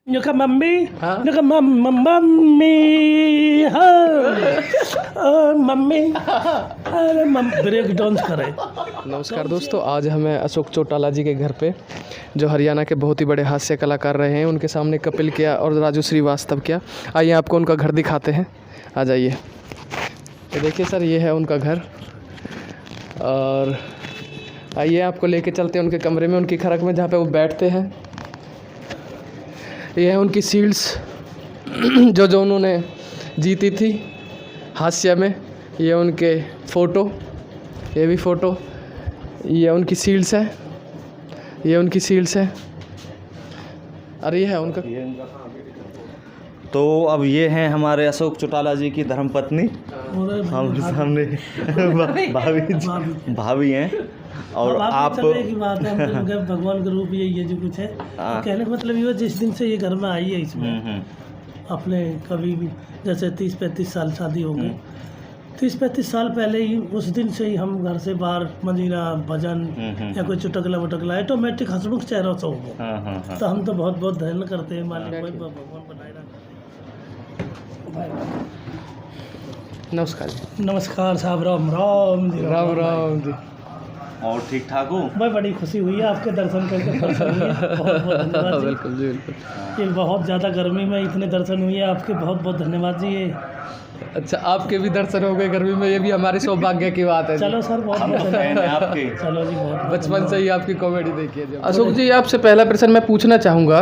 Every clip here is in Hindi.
Nyoka mami, हाँ nyoka mami, मम्मी अरे ब्रेक डांस करे। नमस्कार दोस्तों, आज हमें अशोक चौटाला जी के घर पे, जो हरियाणा के बहुत ही बड़े हास्य कलाकार रहे हैं, उनके सामने कपिल क्या और राजू श्रीवास्तव क्या। आइए आपको उनका घर दिखाते हैं, आ जाइए। ये देखिए सर, ये है उनका घर। और आइए आपको लेके चलते हैं उनके कमरे में, उनकी खरक में, जहाँ पे वो बैठते हैं। ये है उनकी शील्ड्स जो उन्होंने जीती थी हास्य में। ये उनके फ़ोटो, ये भी फ़ोटो, ये उनकी शील्ड्स है, ये उनकी शील्ड्स है। और ये है उनका। तो अब ये हैं हमारे अशोक चौटाला जी की धर्मपत्नी, हम सामने भाभी हैं। और आप की बात है, भगवान का रूप ये जो कुछ है, कहने का मतलब ये जिस दिन से ये घर में आई है, इसमें अपने कभी भी जैसे 30-35 साल शादी हो गई, 30-35 साल पहले ही उस दिन से ही हम घर से बाहर मंदिरा भजन या कोई चुटकला वटकला ऑटोमेटिक हंसमुख चेहरा से हो गया। तो हम तो बहुत बहुत धन्य करते हैं, मालिक कोई भगवान बनाए रखा। नमस्कार जी। नमस्कार साहब, राम राम जी। राम राम जी। और ठीक ठाक हो? भाई बड़ी खुशी हुई है आपके दर्शन करके। बहुत बहुत धन्यवाद जी। बिल्कुल जी, बिल्कुल। ये बहुत ज़्यादा गर्मी में इतने दर्शन हुए हैं आपके, बहुत बहुत धन्यवाद जी। ये अच्छा, आपके भी दर्शन हो गए गर्मी में, ये भी हमारे सौभाग्य की बात है। चलो सर, बहुत बहुत फैन है आपके। चलो जी, बहुत बचपन से ही आपकी कॉमेडी देखी है। अशोक जी, आपसे पहला प्रश्न मैं पूछना चाहूँगा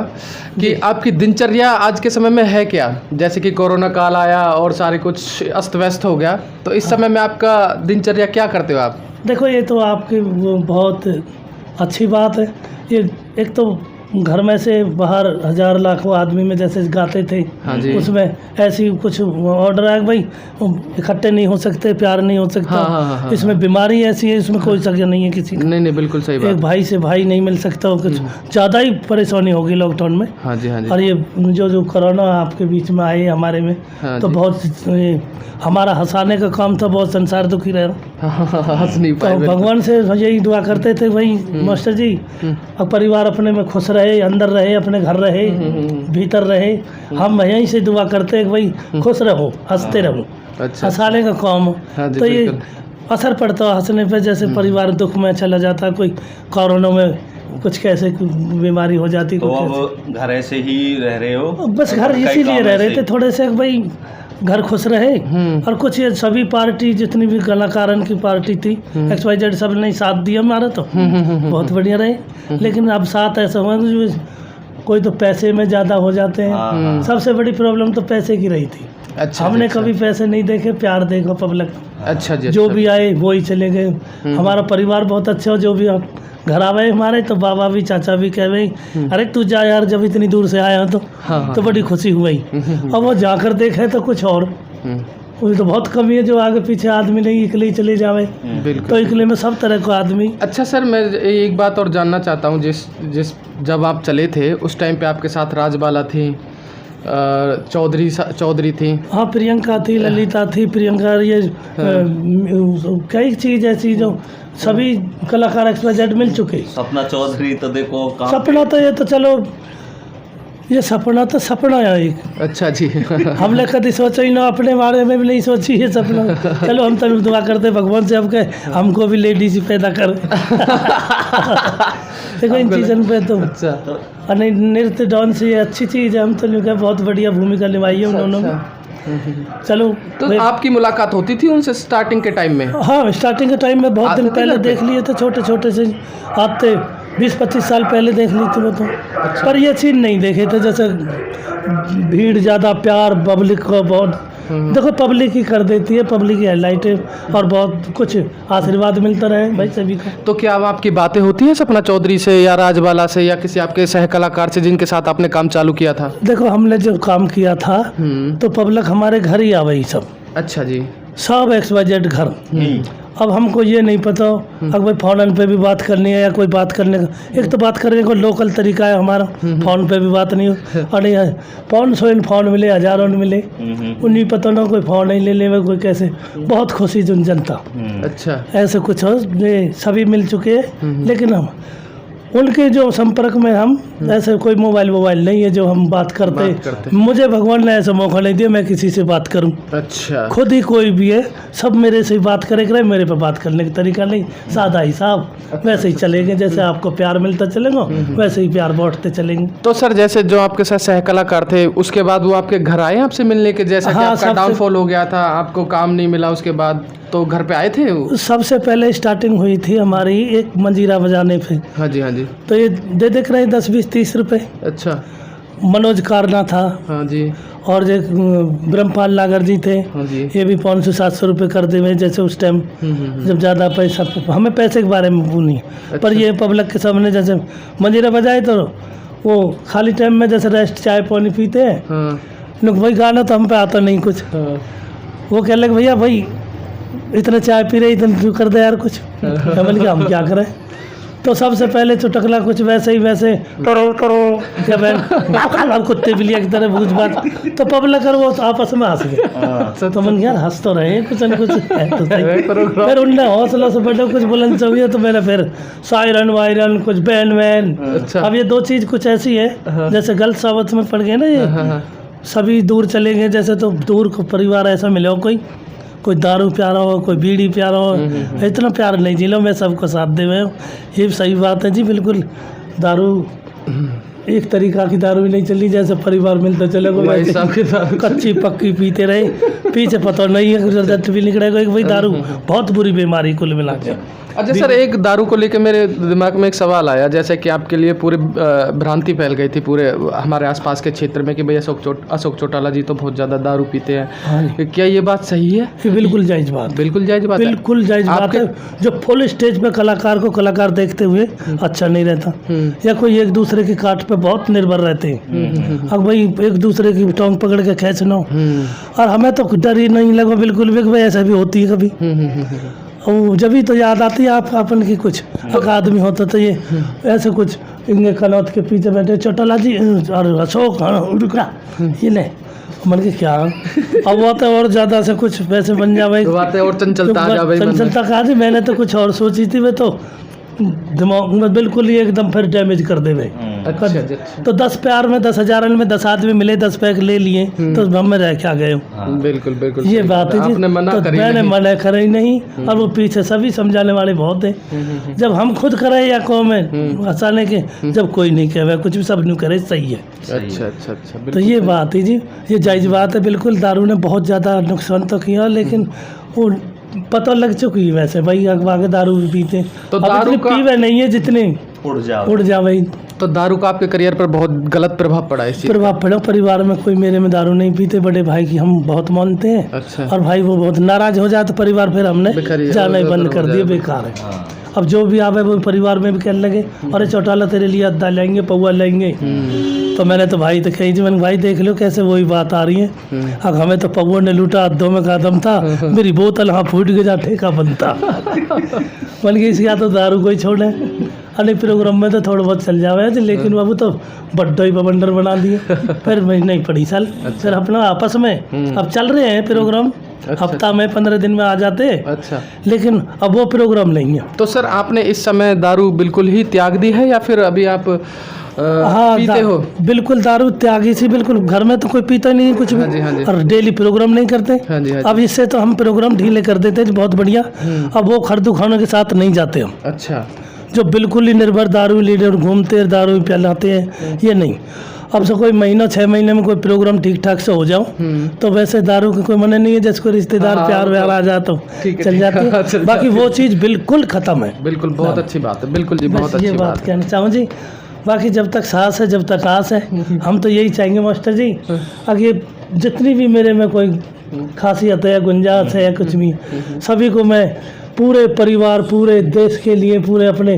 कि आपकी दिनचर्या आज के समय में है क्या? जैसे कि कोरोना काल आया और सारे कुछ अस्त व्यस्त हो गया, तो इस समय में आपका दिनचर्या क्या करते हो आप? देखो, ये तो आपकी वो बहुत अच्छी बात है। ये एक तो घर में से बाहर हजार लाखों आदमी में जैसे गाते थे, हाँ जी। उसमें ऐसी कुछ ऑर्डर आया भाई, इकट्ठे नहीं हो सकते, प्यार नहीं हो सकता। हाँ। इसमें बीमारी ऐसी है, इसमें कोई सजा नहीं है किसी का। नहीं, बिल्कुल सही बात। एक भाई से भाई नहीं मिल सकता, कुछ ज़्यादा ही परेशानी होगी लॉकडाउन में। हाँ जी, हाँ जी। और ये जो कोरोना आपके बीच में आए हमारे में, हाँ तो जी। बहुत हमारा हंसाने का काम था, बहुत संसार दुखी रहा। हंस नहीं पाए। तो भगवान से यही दुआ करते थे भाई मास्टर जी, अब परिवार अपने में खुश रहे, अंदर रहे, अपने घर रहे, भीतर रहे। हम यहीं से दुआ करते हैं भाई खुश रहो, हंसते रहो। अच्छा, हंसाने का काम। हाँ जी, तो ये बिल्कुल। असर पड़ता है हंसने पे। जैसे परिवार दुख में चला जाता, कोई कोरोना में कुछ कैसे बीमारी हो जाती। तो अब घर ऐसे ही रह रहे हो? बस घर इसीलिए रह रहे थे थोड़े से भाई घर खुश रहे। और कुछ ये सभी पार्टी, जितनी भी कलाकारन की पार्टी थी, XYZ, सब ने साथ दिया हमारा, तो बहुत बढ़िया रहे। लेकिन अब साथ ऐसा हुआ कि कोई तो पैसे में ज़्यादा हो जाते हैं। सबसे बड़ी प्रॉब्लम तो पैसे की रही थी। अच्छा, हमने अच्छा। कभी पैसे नहीं देखे, प्यार देखो पब्लिक। अच्छा जी। जो भी आए वो ही चले गए। हमारा परिवार बहुत अच्छा हो, जो भी आप घर आवे हमारे, तो बाबा भी चाचा भी कह भाई अरे तू जा यार, जब इतनी दूर से आया तो हाँ। तो बड़ी खुशी हुई। अब वो जाकर देखे तो कुछ और, वो तो बहुत कमी है जो आगे पीछे आदमी नहीं, इकले ही चले जावे। बिल्कुल। तो इकले में सब तरह का आदमी। अच्छा सर, मैं एक बात और जानना चाहता हूँ। जिस जब आप चले थे उस टाइम पे आपके साथ राजबाला थी, चौधरी थी। हाँ, प्रियंका थी, ललिता थी, प्रियंका, ये कई चीज़ ऐसी जो सभी कलाकार XYZ मिल चुके। सपना चौधरी तो देखो काम सपना तो ये तो चलो, ये सपना तो सपना है एक। अच्छा जी। हमने कभी सोचा ही ना, अपने बारे में भी नहीं सोची ये सपना। चलो हम तो दुआ करते भगवान से, अब के हमको भी लेडीज पैदा कर। देखो इन चीज़ों पे तो अच्छा। नृत्य डांस ये अच्छी चीज़ है। हम तो नहीं, बहुत बढ़िया भूमिका निभाई है उन्होंने। चलो, तो आपकी मुलाकात होती थी उनसे स्टार्टिंग के टाइम में? हाँ, स्टार्टिंग के टाइम में बहुत दिन पहले देख लिए थे, छोटे छोटे से आते 20-25 साल पहले देख ली थी वो तो। पर ये चीज़ नहीं देखे थे, जैसे भीड़ ज़्यादा, प्यार पब्लिक को बहुत। देखो पब्लिक ही कर देती है, पब्लिक की हाईलाइट है, और बहुत कुछ आशीर्वाद मिलता रहे भाई सभी को। तो क्या अब आपकी बातें होती हैं सपना चौधरी से या राजबाला से या किसी आपके सह कलाकार से जिनके साथ आपने काम चालू किया था? देखो हमने जो काम किया था तो पब्लिक हमारे घर ही आ गई सब। अच्छा जी। सब XYZ घर। अब हमको ये नहीं पता अगर भाई फ़ोन पे भी बात करनी है या कोई बात करने का, एक तो बात करने का लोकल तरीका है हमारा, फ़ोन पे भी बात नहीं हो। और ये 500 फ़ोन मिले, हज़ारों मिले, उन्हीं पता ना कोई फ़ोन नहीं ले ले, कोई कैसे। बहुत खुशी जनता। अच्छा। ऐसे कुछ हो, ये सभी मिल चुके हैं। लेकिन हम उनके जो संपर्क में हम ऐसे कोई मोबाइल नहीं है जो हम बात करते। मुझे भगवान ने ऐसा मौका नहीं दिया मैं किसी से बात करूं। अच्छा, खुद ही कोई भी है सब मेरे से बात करे मेरे पे बात करने का तरीका नहीं, सादा ही साहब वैसे ही चलेंगे, जैसे आपको प्यार मिलता चलेगा वैसे ही प्यार बांटते चलेंगे। तो सर जैसे जो आपके साथ सह कलाकार थे उसके बाद वो आपके घर आए आपसे मिलने के, जैसा कि हाँ, आपका डाउनफॉल हो गया था, आपको काम नहीं मिला, उसके बाद तो घर पे आए थे वो? सबसे पहले स्टार्टिंग हुई थी हमारी एक मंजीरा बजाने पे। हाँ जी, हाँ जी। तो ये दे देख रहे 10 20 30 रुपए। अच्छा, मनोज कारना था। हाँ जी, और जो ब्रह्मपाल नागर जी थे, हाँ जी। ये भी 500-700 रुपये कर दे हुए, जैसे उस टाइम जब ज़्यादा पैसा, हमें पैसे के बारे में वो नहीं। पर ये पब्लिक के सामने जैसे मंजीरा बजाए तो वो खाली टाइम में जैसे रेस्ट चाय पानी पीते हैं, हाँ, लोग भाई गाना तो हम पे आता नहीं कुछ। हाँ, वो कह लगे भैया भाई इतना चाय पी रहे इतना कर दे यार कुछ। मैंने कहा हम क्या करें। तो सबसे पहले चुटकला कुछ वैसे ही वैसे करो या मैं कुत्ते बिल्लिया की तरह कुछ बात, तो पब्लिक कर वो आपस में हंस गए। तो मन यार हंस तो रहे कुछ न कुछ है तो सही। फिर उनने हौसला से बैठे कुछ बुलंद से हुई तो मैंने फिर सायरन वायरन कुछ बैन वैन। अच्छा। अब ये 2 चीज़ कुछ ऐसी है जैसे गलत साबत में पड़ गए ना ये, सभी दूर चले गए जैसे, तो दूर को परिवार ऐसा मिले हो कोई दारू प्यारा हो, कोई बीड़ी प्यारा हो, इतना प्यार नहीं जी लो, मैं सबको साथ दे हुए हूँ। ये सही बात है जी, बिल्कुल। दारू एक तरीका की दारू भी नहीं चली जैसे परिवार मिलता चले कच्ची पक्की पीते रहे, पीछे पता नहीं है रिजल्ट भी निकलेगा। भाई दारू बहुत बुरी बीमारी कुल मिला के। अच्छा सर, एक दारू को लेकर मेरे दिमाग में एक सवाल आया, जैसे कि आपके लिए पूरे भ्रांति फैल गई थी पूरे हमारे आसपास के क्षेत्र में कि भाई अशोक चौटाला जी तो बहुत ज़्यादा दारू पीते हैं। हाँ। क्या ये बात सही है? बिल्कुल जायज़ बात, बिल्कुल जायज़ बात, बिल्कुल जायज़ बात है। जो फुल स्टेज पे कलाकार को कलाकार देखते हुए अच्छा नहीं रहता, या कोई एक दूसरे की काट पे बहुत निर्भर रहते हैं। अब भाई एक दूसरे की टोंग पकड़ के खींचना, और हमें तो डर ही नहीं लगा बिल्कुल भी, भाई ऐसा भी होती है कभी। और जब भी तो याद आती है आप अपन की कुछ आदमी होता तो ये ऐसे कुछ इनके कनौत के पीछे बैठे चौटाला जी और अशोक रुका ये नहीं मन के क्या। अब वो तो और ज़्यादा से कुछ वैसे बन जाए और चंचलता कहा जी, मैंने तो कुछ और सोची थी, वे तो दिमाग में बिल्कुल ही एकदम फिर डैमेज कर दे भाई। अच्छा। तो 10 प्यार में 10,000 में 10 आदमी मिले 10 पैक ले लिए तो हम में रह क्या गए। बिल्कुल बिल्कुल ये बात है जी। आपने मना तो करी मैंने नहीं। मना करे नहीं, और वो पीछे सभी समझाने वाले बहुत हैं। जब हम खुद करे या कौम में हंसाने के, जब कोई नहीं कहे कुछ भी सब नहीं करे सही है। अच्छा। तो ये बात है जी, ये जायज़ बात है बिल्कुल। दारू ने बहुत ज़्यादा नुकसान तो किया, लेकिन वो पता लग चुकी है वैसे भाई अगवा के दारू भी पीते, तो अब दारू इतनी का पीवे नहीं है जितने उड़ जा भाई। तो दारू का आपके करियर पर बहुत गलत प्रभाव पड़ा है? प्रभाव पड़ा, परिवार में कोई मेरे में दारू नहीं पीते, बड़े भाई की हम बहुत मानते हैं। अच्छा। और भाई वो बहुत नाराज हो जाए तो परिवार फिर हमने जाना ही बंद कर दिया, बेकार है। अब जो भी आवे वो परिवार में भी कहने लगे अरे चौटाला तेरे लिए अद्दा लेंगे पौवा लेंगे। तो मैंने तो भाई तो कही थी, मैंने भाई देख लो कैसे वही बात आ रही है। अब हमें तो पौवों ने लूटा, अद्दों में का दम था, मेरी बोतल हाँ फूट के जा ठेका बनता। बन गई इसका तो दारू कोई छोड़े, अनेक प्रोग्राम में तो थोड़ा बहुत चल जावे, लेकिन बाबू तो बड्डो ही बवंडर बना दिए। फिर मैं नहीं पड़ी साल। फिर अपना आपस में अब चल रहे हैं प्रोग्राम, हफ्ता में 15 दिन में आ जाते। अच्छा। लेकिन अब वो प्रोग्राम नहीं है। तो सर आपने इस समय दारू बिल्कुल ही त्याग दी है या फिर अभी आप पीते हो? बिल्कुल दारू त्यागी सी, बिल्कुल। घर में तो कोई पीता नहीं है कुछ भी। हाँ जी। और डेली प्रोग्राम नहीं करते। हाँ जी। अब इससे तो हम प्रोग्राम ढीले कर देते हैं, बहुत बढ़िया। अब वो खरदू खानों के साथ नहीं जाते हम। अच्छा। जो बिल्कुल ही निर्भर दारू लीडर घूमते दारू पिलाते हैं, ये नहीं। अब से कोई महीना 6 महीने में कोई प्रोग्राम ठीक ठाक से हो जाओ तो वैसे दारू की कोई मना नहीं है, जिसको रिश्तेदार प्यार व्यार आ जाता हो चल जाती है। बाकी वो चीज़ बिल्कुल ख़त्म है। बिल्कुल, बहुत अच्छी बात है। बिल्कुल जी, बहुत अच्छी बात कहना चाहूँ जी। बाकी जब तक सांस है जब तक आस है, हम तो यही चाहेंगे मास्टर जी, आगे जितनी भी मेरे में कोई खासियत है या गुंजाइश है या कुछ भी, सभी को मैं पूरे परिवार पूरे देश के लिए पूरे अपने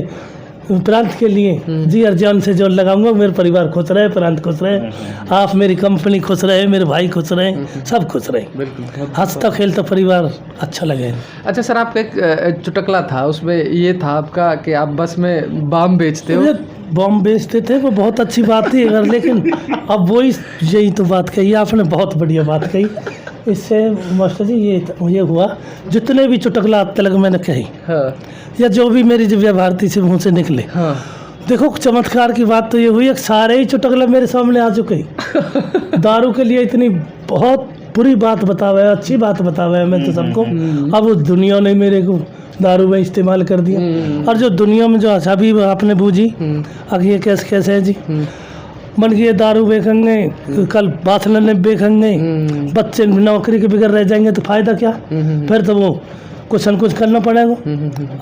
प्रांत के लिए जी और जान से जो लगाऊंगा। मेरे परिवार खुश रहे, प्रांत खुश रहे, आप मेरी कंपनी खुश रहे, मेरे भाई खुश रहे, सब खुश रहे। बिल्कुल, हंसता खेलता परिवार अच्छा लगे। अच्छा सर, आपका एक चुटकला था, उसमें ये था आपका कि आप बस में बाम बेचते हो। बम बेचते थे, वो बहुत अच्छी बात थी अगर, लेकिन अब वही यही तो बात कही आपने, बहुत बढ़िया बात कही। इससे मास्टर जी ये हुआ जितने भी चुटकला अब तक मैंने कही, हाँ। या जो भी मेरी दिव्या भारती से मुँह से निकले, हाँ। देखो चमत्कार की बात तो ये हुई है, सारे ही चुटकुले मेरे सामने आ चुके हैं। दारू के लिए इतनी बहुत बुरी बात बतावा है, अच्छी बात बतावा है मैं तो सबको। अब उस दुनिया ने मेरे को दारू में इस्तेमाल कर दिया। और जो दुनिया में जो अच्छा भी आपने बूझी, आगे ये कैसे है जी, मन की ये दारू बेखेंगे, कल बाथल में बेखेंगे, बच्चे नौकरी के बगैर रह जाएंगे तो फायदा क्या। फिर तो वो कुछ न कुछ करना पड़ेगा,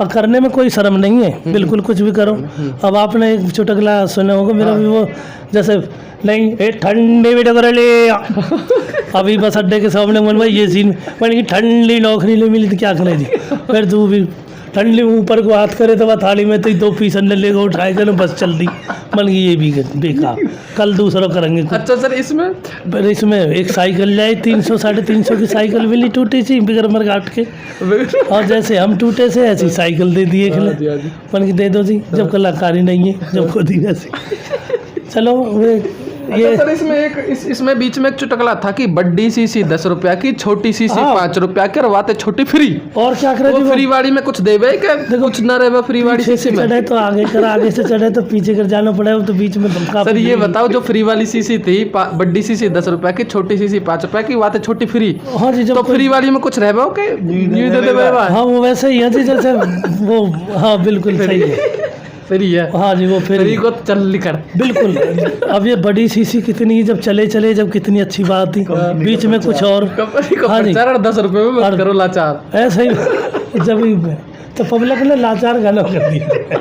और करने में कोई शर्म नहीं है, बिल्कुल कुछ भी करो। अब आपने एक चुटकुला सुना होगा मेरा भी, वो जैसे नहीं ए ठंडी बेटा कर ले अभी बस अड्डे के सामने मन भाई ये सीन मैंने कि ठंडी नौकरी नहीं मिली तो क्या करे जी। फिर तू भी ठंडी ऊपर को हाथ करे तो वह थाली में तो 2 पीस अंडे लेकर उठाए चलो बस चल दी। मन की ये भी बेकार, कल दूसरा करेंगे कुछ। अच्छा सर, इसमें फिर इसमें एक साइकिल लाई 300 350 की साइकिल मिली टूटी सी बिगर मर काट के, और जैसे हम टूटे से ऐसी साइकिल दे दिए मन की दे दो जी, जब कलाकारी नहीं है जब खुद ही वैसे। चलो वे ये सर इसमें बीच में एक चुटकुला था कि बड्डी सीसी 10 रुपया की, छोटी सीसी 5 रुपया की, और वाते छोटी फ्री। और क्या करे वो फ्री वाड़ी में कुछ देवे क्या, कुछ न रहे फ्री वाड़ी से चढ़े तो आगे कर, आगे से चढ़े तो पीछे कर जाना पड़ेगा, तो बीच में धमका। सर ये बताओ, जो फ्री वाली सीसी थी बड्डी सीसी 10 रुपया की, छोटी सीसी 5 रुपया की, वाते छोटी फ्री। हाँ जी, जब तो फ्री वाली में कुछ रहे के ये दे देवे। हाँ वो वैसे ही है जी, जैसे वो हाँ बिल्कुल सही है, फ्री है। हाँ जी वो फ्री को चल कर बिल्कुल। अब ये बड़ी सीसी कितनी जब चले जब कितनी अच्छी बात थी, बीच में कुछ और। हाँ जी, 10 रुपये में मत करो लाचार, ऐसा ही जब तो पब्लिक ने लाचार गाना कर दिया।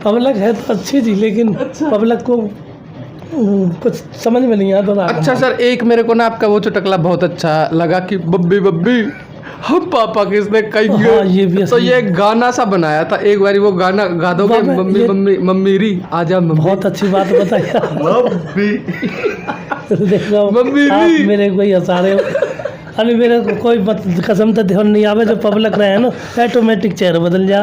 पब्लिक है तो अच्छी थी, लेकिन पब्लिक को कुछ समझ में नहीं आता था। अच्छा सर, एक मेरे को ना आपका वो चुटकुला बहुत अच्छा लगा कि बब्बी बब्बी हम पापा किसने कहेंगे। हाँ, ये भी तो ये गाना सा बनाया था, एक बारी वो गाना गा दोगे, मम्मी मम्मी मम्मीरी आजा मम्मी। बहुत अच्छी बात बताई देखो मम्मी आप मेरे कोई हंसा रहे हो। अरे मेरे को कोई कसम तो ध्यान नहीं आवे, जो पब्लिक रहे ना ऑटोमेटिक चेहरा बदल जा।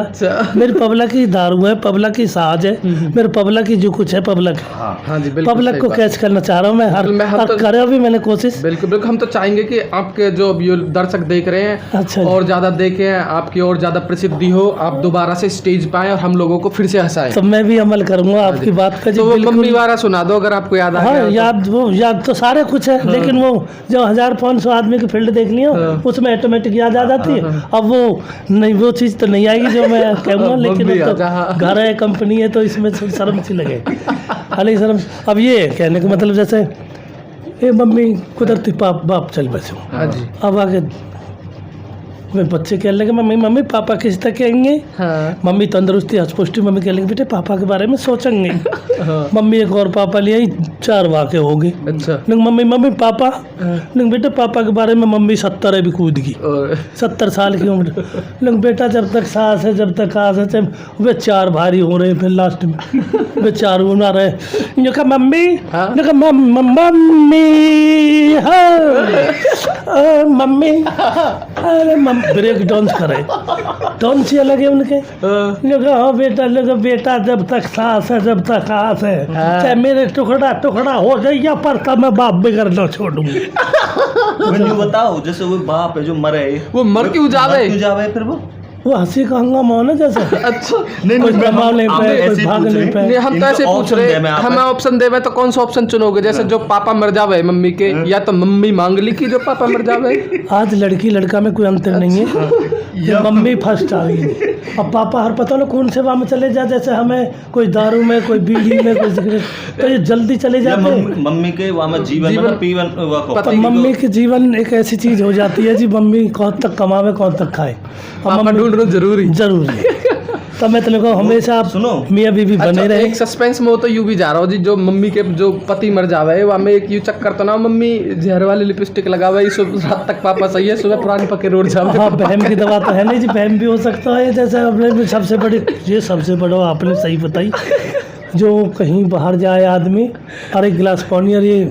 मेरी पब्लिक की दारू है, पब्लिक की साज है, मेरे पब्लिक की जो कुछ है पब्लिक है। हाँ जी, बिल्कुल पब्लिक को कैच करना चाह रहा हूँ मैं, हर करे भी मैंने कोशिश। बिल्कुल बिल्कुल, हम तो चाहेंगे कि आपके जो दर्शक देख रहे हैं, अच्छा और ज्यादा देखें, आपकी और ज्यादा प्रसिद्धि हो, आप दोबारा से स्टेज पाए और हम लोगों को फिर से हंसाएं। तो मैं भी अमल करूंगा आपकी बात पे। तो मम्मी वाला सुना दो अगर आपको याद आ हाँ, याद तो सारे कुछ है, लेकिन वो जो 1500 आदमी की फील्ड देख लिया उसमें ऑटोमेटिक याद आ जाती है। अब वो नहीं, वो चीज़ तो नहीं आएगी जो मैं कहूँगा, लेकिन तो घर है, कंपनी है, तो इसमें शर्म सी लगे। हालांकि शर्म। अब ये कहने का मतलब जैसे ये मम्मी कुदरती बाप चल बचे। हाँ जी। अब आगे वे बच्चे कहने लगे मम्मी पापा किस तक कहेंगे। हाँ। मम्मी तंदुरुस्ती हंसपुष्टि, मम्मी कहने लगे बेटे पापा के बारे में सोचेंगे। हाँ। मम्मी एक और पापा ले आई, 4 वाक़े हो गए। अच्छा। मम्मी पापा, लेकिन बेटे पापा के बारे में मम्मी 70 है भी कूद गई, 70 साल की उम्र। लेकिन बेटा जब तक सास है जब तक आस है, वे 4 भारी हो रहे, फिर लास्ट में वे 4 बना रहे। जो कहा मम्मी, जो कहा मम्मी, मम्मी, अरे ब्रेक डांस करे, डांस ही अलग है उनके। हाँ बेटा जब तक सास है जब तक आस है, चाहे मेरे टुकड़ा हो जाए या पर तब मैं बाप बिगड़ना छोड़ूंगी। मुझे बताओ, जैसे वो बाप है जो मरे, वो मर क्यों जावे फिर वो हंसी का हंगामा हो ना जैसे। अच्छा नहीं, कोई कमा नहीं पाए, कोई भाग नहीं पाए। हम तो ऐसे पूछ रहे हैं, हमें ऑप्शन देवे तो कौन सा ऑप्शन चुनोगे? जैसे जो पापा मर जावे मम्मी के, या तो मम्मी मांग ली कि जो पापा मर जावे। आज लड़की लड़का में कोई अंतर नहीं है, मम्मी फर्स्ट आ गई। अब पापा हर पता ना कौन सेवा में चले जा, जैसे हमें कोई दारू में, कोई बीड़ी में, कोई सिगरेट, तो ये जल्दी चले जाते हैं। मम्मी के जीवन मम्मी के जीवन एक ऐसी चीज हो जाती है जी, मम्मी कौन तक कमावे कौन तक खाए, पापा ढूंढना जरूरी तो मैं तो हमेशा आप सुनो मियाँ बीवी बने रहे। एक सस्पेंस में हो तो यूं भी जा रहा हो जी, जो मम्मी के जो पति मर जावे वहाँ में एक यूं चक्कर तो ना, मम्मी जहर वाली लिपस्टिक लगावे, रात तक पापा सही है, सुबह पुरानी पके रोड जावे। हाँ, बहम की दवा तो है नहीं जी, बहम भी हो सकता है। जैसे अपने सबसे बड़ा आपने सही बताई, जो कहीं बाहर जाए आदमी और एक गिलास पानी और ये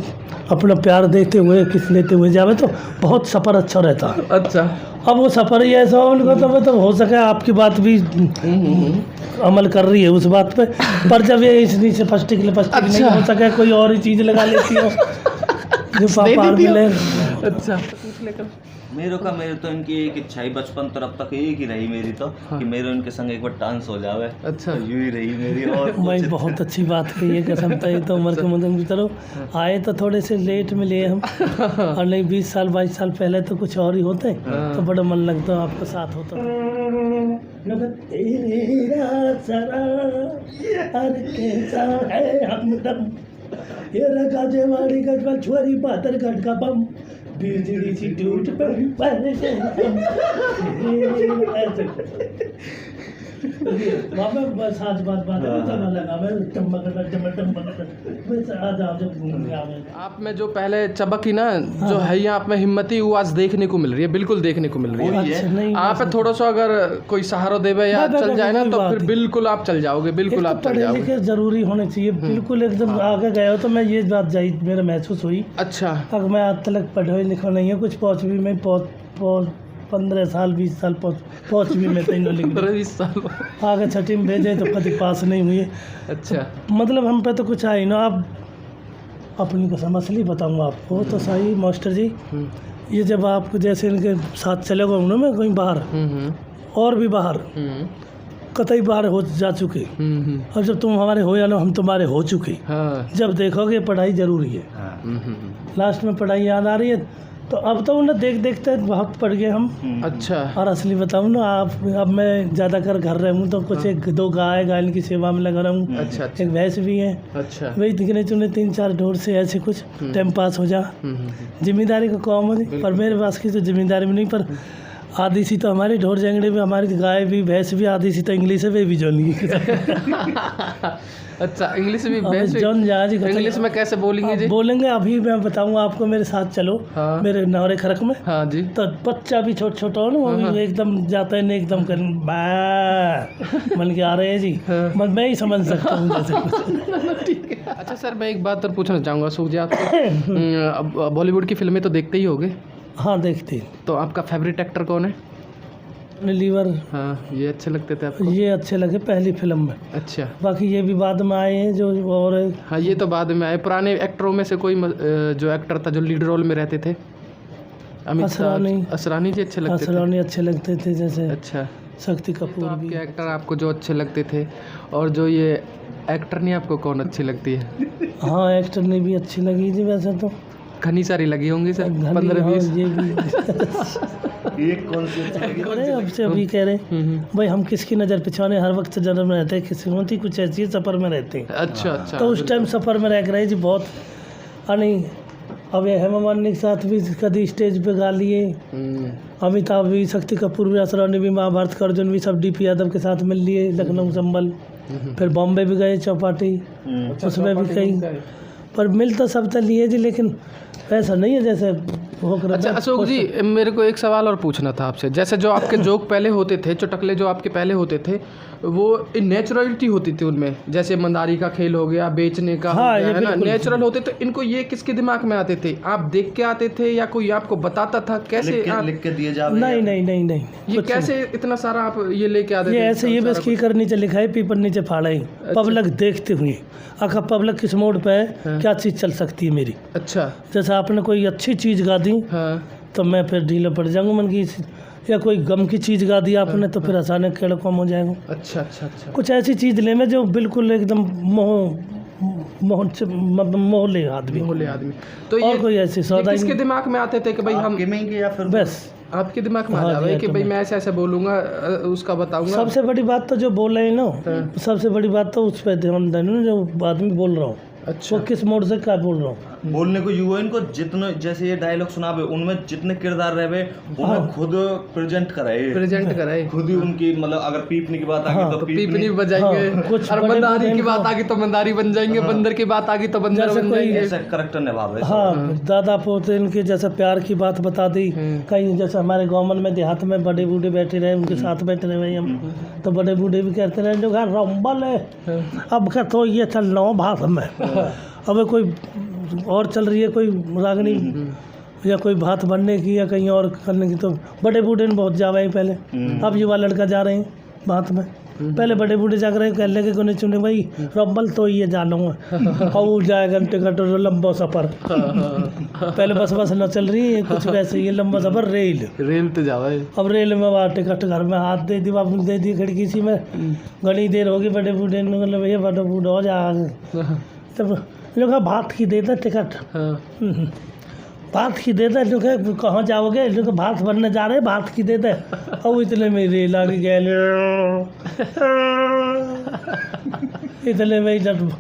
अपना प्यार देते हुए किस लेते हुए जावे तो बहुत सफ़र अच्छा रहता है। अच्छा। अब वो सफ़र ही ऐसा उनको तो हो सके आपकी बात भी अमल कर रही है उस बात पे, पर जब ये इसलिए से फस्टिक नहीं हो सके, कोई और ही चीज़ लगा लेती हो जो पापा मिले। अच्छा। मेरे तो इनकी एक इच्छा ही बचपन तरफ तक एक ही रही मेरी तो, कि मेरे उनके संग एक बार डांस हो जावे। अच्छा, तो यूं ही रही मेरी। और भाई बहुत अच्छी बात कही है, कसम था। ये तो उम्र के मुदम की तरह आए तो थोड़े से लेट मिले हम, और नहीं 20 साल 22 साल पहले तो कुछ और ही होते तो बड़ा मन लगता आपके साथ होता। ये गाजेवाड़ी गजबल छुरी बादर गढ़ का बम बिजली सी टूट पड़ी पहले से बस आज बात लगा आप में जो पहले चमक ही ना जो है यहाँ आप में हिम्मती वो आज देखने को मिल रही है, बिल्कुल देखने को मिल रही है। आप थोड़ा सा अगर कोई सहारा देवे या चल जाए ना तो फिर बिल्कुल आप चल जाओगे, बिल्कुल आप चल जाओगे। जरूरी होने चाहिए, बिल्कुल एकदम आगे गए हो तो मैं ये बात जाई मेरा महसूस हुई। अच्छा, अगर मैं आज तक पढ़े लिखा नहीं है, कुछ पहुँच भी मैं 15 साल 20 साल पहुँच भी मैं तीनों लिख 20 साल आगे छठी में भेजे तो कभी पास नहीं हुई। अच्छा, मतलब हम पे तो कुछ आई ना। आप अपनी कसम असली बताऊंगा आपको तो सही मास्टर जी, ये जब आप जैसे इनके साथ चले गए ना मैं कहीं बाहर और भी बाहर कतई बाहर हो जा चुके, और जब तुम हमारे हो या ना हम तुम्हारे हो चुके, जब देखोगे पढ़ाई जरूरी है। लास्ट में पढ़ाई याद आ रही है तो अब तो उन्हें देखते बहुत पढ़ गए हम। अच्छा, और असली बताऊँ ना आप, अब मैं ज़्यादा कर घर रहूँ तो कुछ एक दो गाय की सेवा में लगा रहूँ। अच्छा, एक भैंस भी है। अच्छा, वही दिखने चुने 3-4 ढोर से ऐसे कुछ टाइम पास हो जा। जिम्मेदारी का काम है, पर मेरे पास की तो जिम्मेदारी में नहीं, पर आधी सी तो हमारी ढोर जंगड़े भी, हमारी गाय भी भैंस भी, आधी सी तो इंग्लिश में भी जोनी। अच्छा, इंग्लिश में इंग्लिश में कैसे बोलेंगे जी? बोलेंगे अभी मैं बताऊंगा आपको, मेरे साथ चलो। हाँ। मेरे नौरे खरक में। हाँ जी। तो बच्चा भी छोटा हो ना, वो भी एकदम जाता है ना, एकदम कर मन के आ रहे हैं जी। हाँ। मैं ही समझ सकता हूँ जैसे। ठीक है। अच्छा सर, मैं एक बात और पूछना चाहूँगा सुख जी आपको, बॉलीवुड की फिल्में तो देखते ही होगे? हाँ देखते। तो आपका फेवरेट एक्टर कौन है? लीवर। हाँ, ये अच्छे लगते थे आपको? ये अच्छे लगे पहली फिल्म में। अच्छा, बाकी ये भी बाद में आए हैं जो और। हाँ, ये तो बाद में आए। पुराने एक्टरों में से कोई जो एक्टर था जो लीड रोल में रहते थे? असरानी जी अच्छे लगते थे? असरानी अच्छे लगते थे जैसे। अच्छा, शक्ति कपूर। तो आपके एक्टर आपको जो अच्छे लगते थे, और जो ये एक्टर नहीं आपको कौन अच्छी लगती है? हाँ, एक्टर ने भी अच्छी लगी थी वैसे तो। घनी सारी लगी होंगी सर, 15-20। ये भी एक कौन सी आपसे अभी कह रहे भाई, हम किसकी नज़र पिछाने हर वक्त जन्म में रहते हैं, किस्मत ही कुछ ऐसी सफ़र में रहते हैं। अच्छा अच्छा, तो उस टाइम सफ़र में रह रहे जी बहुत। नहीं अब ये हेमा मालिनी के साथ भी कभी स्टेज पे गा लिए, अमिताभ भी, शक्ति कपूर भी, असरानी भी, महाभारत का अर्जुन भी, सब DP यादव के साथ मिल लिए लखनऊ संभल। फिर बॉम्बे भी गए चौपाटी, उसमें भी कहीं, पर मिल तो सब तो लिए जी, लेकिन ऐसा नहीं है जैसे हो। अच्छा अशोक जी, मेरे को एक सवाल और पूछना था आपसे। जैसे जो आपके जोक पहले होते थे, चुटकले जो आपके पहले होते थे, वो नेचुरलिटी होती थी उनमें, जैसे मंदारी का खेल हो गया, बेचने का हाँ, हो गया, है ना, नेचुरल होते। तो इनको ये किसके दिमाग में आते थे? आप देख के आते थे या कोई आपको बताता था? कैसे लिख के दिए जावे? नहीं, ये कैसे इतना सारा आप ये लेके आते थे? ये ऐसे ये बस की कर नीचे लिखा है, पीपर नीचे फाड़ा है। पब्लिक देखते हुए आखिर पब्लिक किस मोड पे है, क्या चीज़ चल सकती है मेरी। अच्छा, जैसे आपने कोई अच्छी चीज़ गा दी तो मैं फिर ढीला पड़ जाऊँगा मन की, या कोई गम की चीज़ गा दी आपने तो फिर अचानक खेड़ कम हो जाएगा। अच्छा, कुछ ऐसी चीज़ ले मैं जो बिल्कुल एकदम मोहले आदमी। तो ये कोई ऐसी सौदा किसके दिमाग में आते थे कि भाई हम या फिर बस आपके दिमाग में आ जाए कि भाई मैं ऐसे बोलूँगा, उसका बताऊँगा? सबसे बड़ी बात तो जो बोल रहे हैं ना, सबसे बड़ी बात तो उस पर ध्यान देना जो आदमी बोल रहा हूँ। अच्छा, वो किस मोड से क्या बोल रहा हूँ। बोलने को युवा इनको जितने जैसे ये डायलॉग सुनावे उनमें जितने किरदार रहे उन्हें खुद प्रेजेंट कराए खुद ही उनकी, मतलब अगर पीपनी की बात आ गई तो पीपनी बजाएंगे, और मंदारी की बात आ गई तो मंदारी बन जाएंगे, बंदर की बात आ गई तो बंदर बन जाएंगे। ऐसा करैक्टर निभावे। हाँ, दादा पोते इनके जैसे प्यार की बात बता दी। कहीं जैसे हमारे गाँव में देहात में बड़े बूढ़े बैठे रहे, उनके साथ बैठे रहे हम, तो बड़े बूढ़े भी कहते रहे जो घर रंबल है, अब क्या तो ये चल रहा भाषा में। अब कोई और चल रही है, कोई रागनी या कोई भात बनने की या कहीं और करने की, तो बड़े बूढ़े बहुत जा रहे हैं पहले। अब युवा लड़का जा रहे हैं भात में। पहले बड़े बूढ़े जाकर रहे कह लगे कोने चुने भाई रब्बल तो ये जानो और जाएगा टिकट और लंबा सफ़र। पहले बस न चल रही है कुछ वैसे ये लंबा सफ़र रेल तो जावा है। अब रेल में वहाँ टिकट घर में हाथ दे दी वापस दे दी खिड़की सी में घनी देर होगी बड़े बूढ़े ने मतलब भैया बड़े बूढ़े हो जा तब लोग भात की देता टिकट भात की देता लोग कहाँ जाओगे लोग भात बनने जा रहे भात की देते और इतने में रेल आ गए इतने में जब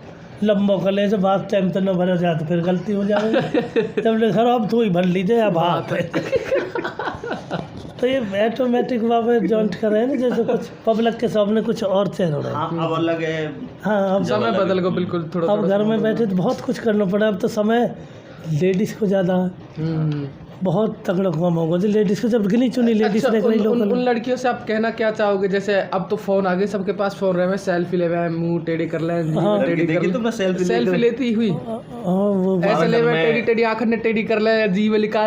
लंबो कले से भात टाइम तो न भरा जाए तो फिर गलती हो जाएगी जब ले खराब तो ही भर लीजिए या भात तो ये ऑटोमेटिक वहाँ जॉइंट कर रहे हैं ना जैसे कुछ पब्लिक के सामने कुछ और चेंज हो रहा है। अब अलग है। हाँ अब समय बदल गो बिल्कुल थोड़ा। अब घर में बैठे तो बहुत कुछ करना पड़ा। अब तो समय लेडीज़ को ज़्यादा बहुत तगड़ा काम होगा जो लेडीज़ को जब गिनी चुनी लेडीज़ देख रही लोग। उन लड़कियों से आप कहना क्या चाहोगे जैसे अब तो फ़ोन आ गए सबके पास फ़ोन रहे हैं सेल्फी ले रहे हैं मुँह टेढ़ी कर ले देखिए तो मैं सेल्फी लेती हुई ऐसे ले टेढ़ी टेढ़ी आँख ने टेढ़ी कर ले जीव लिखा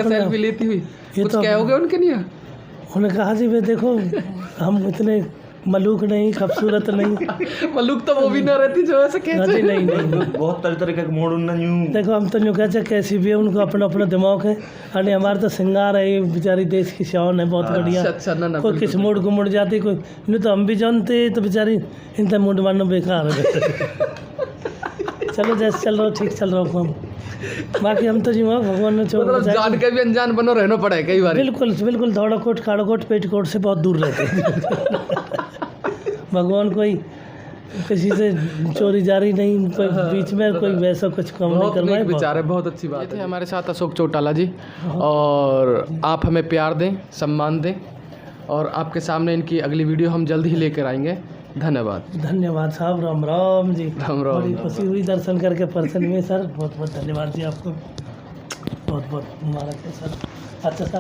सेल्फी लेती हुई कुछ कहोगे उनके लिए? उन्होंने कहा जी भाई देखो हम इतने मलूक नहीं खूबसूरत नहीं मलूक तो वो भी ना रहती जो ऐसे कहते नहीं बहुत तरह के मोड़ देखो हम तो यूँ कहते कैसी भी है उनको अपना अपना दिमाग है अरे हमारे तो श्रृंगार है ये बेचारी देश की शान है बहुत बढ़िया। अच्छा कोई किस मूड को मुड़ जाती कोई नहीं तो हम भी जानते तो बेचारी इनका मूड मारना बेकार है। चलो जैसे चल रहा हो ठीक चल रहा हो हम बाकी हम तो जी वहाँ भगवान ने मतलब जान के भी अनजान बनो रहना पड़े कई बार। बिल्कुल दौड़ा कोट काड़ा कोट पेट कोट से बहुत दूर रहते हैं। भगवान कोई किसी से चोरी जारी नहीं कोई बीच में कोई वैसा कुछ कम नहीं करवाए। बेचारे बहुत अच्छी बात है। हमारे साथ अशोक चौटाला जी और आप हमें प्यार दें सम्मान दें और आपके सामने इनकी अगली वीडियो हम जल्द ही लेकर आएंगे। धन्यवाद साहब। राम राम जी। राम राम। बड़ी खुशी हुई दर्शन करके पर्सन में सर बहुत बहुत धन्यवाद जी आपको बहुत बहुत मुबारक है सर। अच्छा साहब।